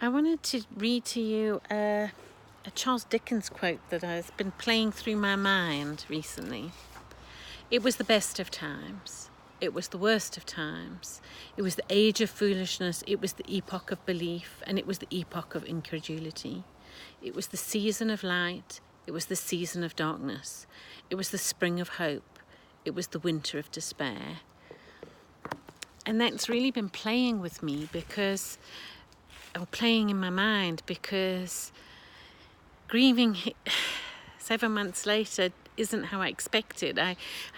I wanted to read to you a Charles Dickens quote that has been playing through my mind recently. It was the best of times. It was the worst of times. It was the age of foolishness. It was the epoch of belief. And it was the epoch of incredulity. It was the season of light. It was the season of darkness. It was the spring of hope. It was the winter of despair. And that's really been playing with me or playing in my mind, because grieving 7 months later isn't how I expected. I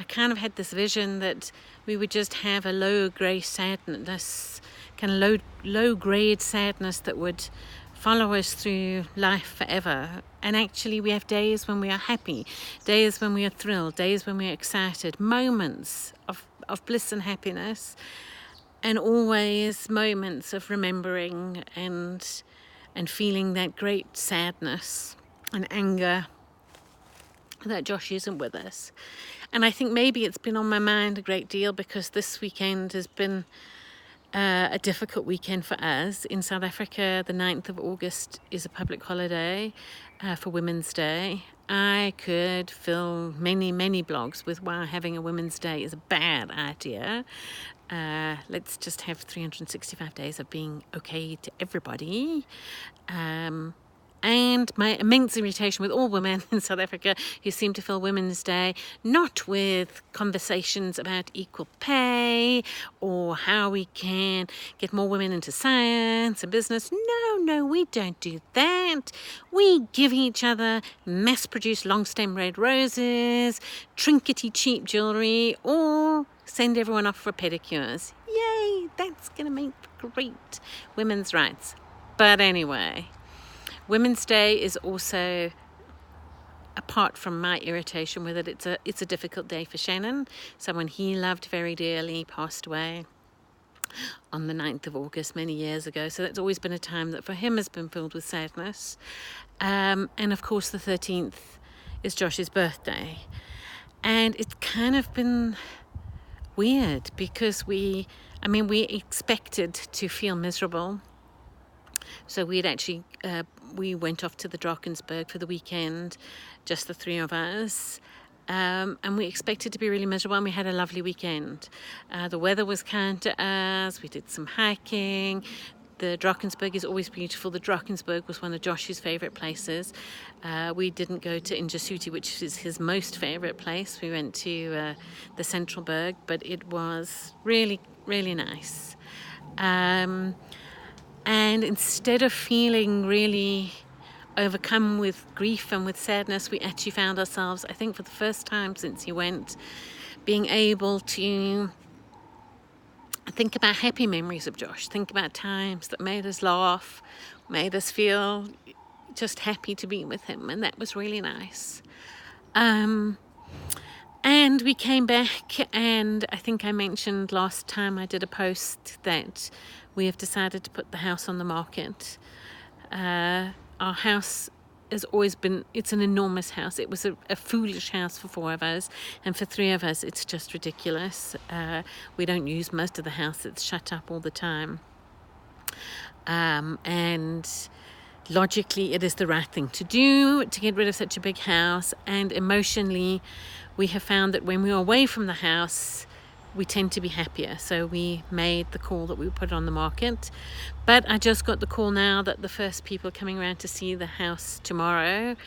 kind of had this vision that we would just have a low-grade sadness, kind of low-grade sadness that would follow us through life forever. And actually we have days when we are happy, days when we are thrilled, days when we are excited, moments of bliss and happiness, and always moments of remembering and feeling that great sadness and anger that Josh isn't with us. And I think maybe it's been on my mind a great deal because this weekend has been a difficult weekend for us. In South Africa, the 9th of August is a public holiday for Women's Day. I could fill many blogs with why having a Women's Day is a bad idea. Let's just have 365 days of being okay to everybody. And my immense irritation with all women in South Africa who seem to fill Women's Day not with conversations about equal pay or how we can get more women into science and business. No, we don't do that. We give each other mass-produced long-stem red roses, trinkety cheap jewellery, or send everyone off for pedicures. Yay, that's going to make great women's rights. But anyway, Women's Day is also, apart from my irritation with it, it's a difficult day for Shannon. Someone he loved very dearly passed away on the 9th of August many years ago. So that's always been a time that for him has been filled with sadness. And of course the 13th is Josh's birthday. And it's kind of been weird because we expected to feel miserable. So we went off to the Drakensberg for the weekend, just the three of us. And we expected to be really miserable, and we had a lovely weekend. The weather was kind to us. We did some hiking. The Drakensberg is always beautiful. The Drakensberg was one of Josh's favourite places. We didn't go to Injasuti, which is his most favourite place. We went to the Central Berg, but it was really, really nice. And instead of feeling really overcome with grief and with sadness, we actually found ourselves, I think for the first time since he went, being able to think about happy memories of Josh, think about times that made us laugh, made us feel just happy to be with him, and that was really nice. And we came back, and I think I mentioned last time I did a post that we have decided to put the house on the market. Our house has always been, it's an enormous house. It was a foolish house for 4 of us, and for 3 of us it's just ridiculous. We don't use most of the house. It's shut up all the time. And logically it is the right thing to do to get rid of such a big house, and emotionally we have found that when we are away from the house we tend to be happier. So we made the call that we would put it on the market. But I just got the call now that the first people are coming around to see the house tomorrow,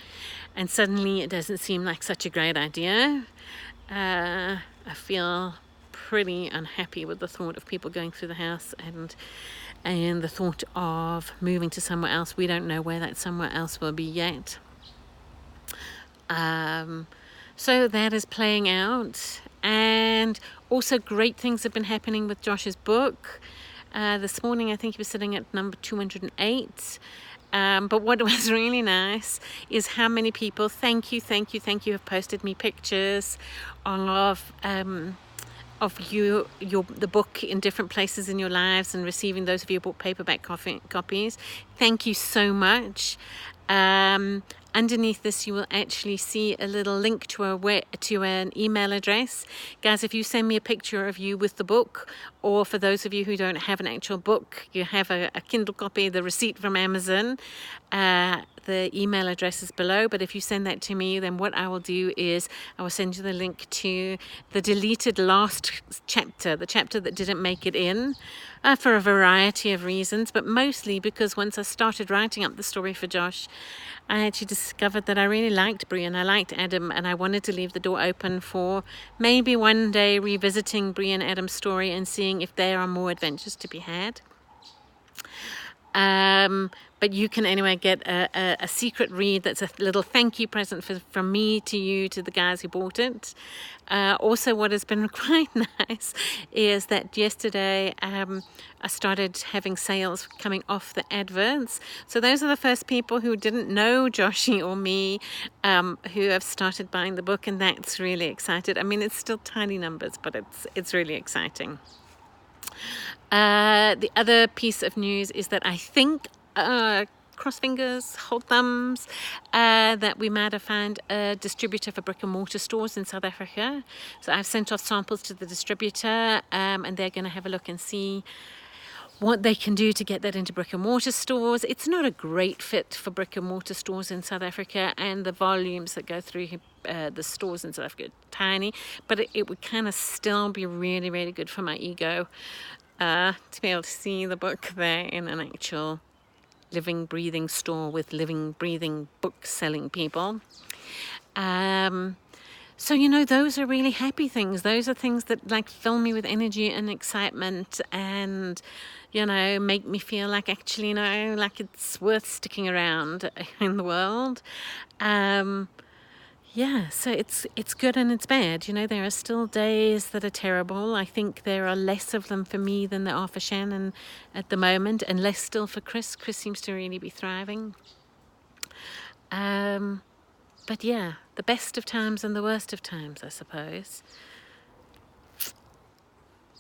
and suddenly it doesn't seem like such a great idea. I feel pretty unhappy with the thought of people going through the house and the thought of moving to somewhere else. We don't know where that somewhere else will be yet. So that is playing out, and also great things have been happening with Josh's book. This morning I think he was sitting at number 208. But what was really nice is how many people, thank you, have posted me pictures of the book in different places in your lives, and receiving those of you who bought paperback copies. Thank you so much. Underneath this you will actually see a little link to an email address. Guys, if you send me a picture of you with the book or for those of you who don't have an actual book, you have a Kindle copy, the receipt from Amazon. The email address is below, but if you send that to me, then what I will do is I will send you the link to the deleted last chapter, the chapter that didn't make it in, for a variety of reasons, but mostly because once I started writing up the story for Josh, I actually discovered that I really liked Bree and I liked Adam, and I wanted to leave the door open for maybe one day revisiting Bree and Adam's story and seeing if there are more adventures to be had. But you can anyway get a secret read that's a little thank you present from me to you, to the guys who bought it. Also, what has been quite nice is that yesterday I started having sales coming off the adverts. So those are the first people who didn't know Joshy or me who have started buying the book, and that's really excited. I mean, it's still tiny numbers, but it's really exciting. The other piece of news is that I think, cross fingers, hold thumbs, that we might have found a distributor for brick and mortar stores in South Africa. So I've sent off samples to the distributor, and they're going to have a look and see what they can do to get that into brick and mortar stores. It's not a great fit for brick and mortar stores in South Africa, and the volumes that go through the stores in South Africa are tiny, but it would kind of still be really, really good for my ego to be able to see the book there in an actual living, breathing store with living, breathing book selling people. So, you know, those are really happy things. Those are things that like fill me with energy and excitement and, you know, make me feel like actually, you know, like it's worth sticking around in the world. Yeah, so it's good and it's bad. You know, there are still days that are terrible. I think there are less of them for me than there are for Shannon at the moment, and less still for Chris. Chris seems to really be thriving. But yeah, the best of times and the worst of times, I suppose.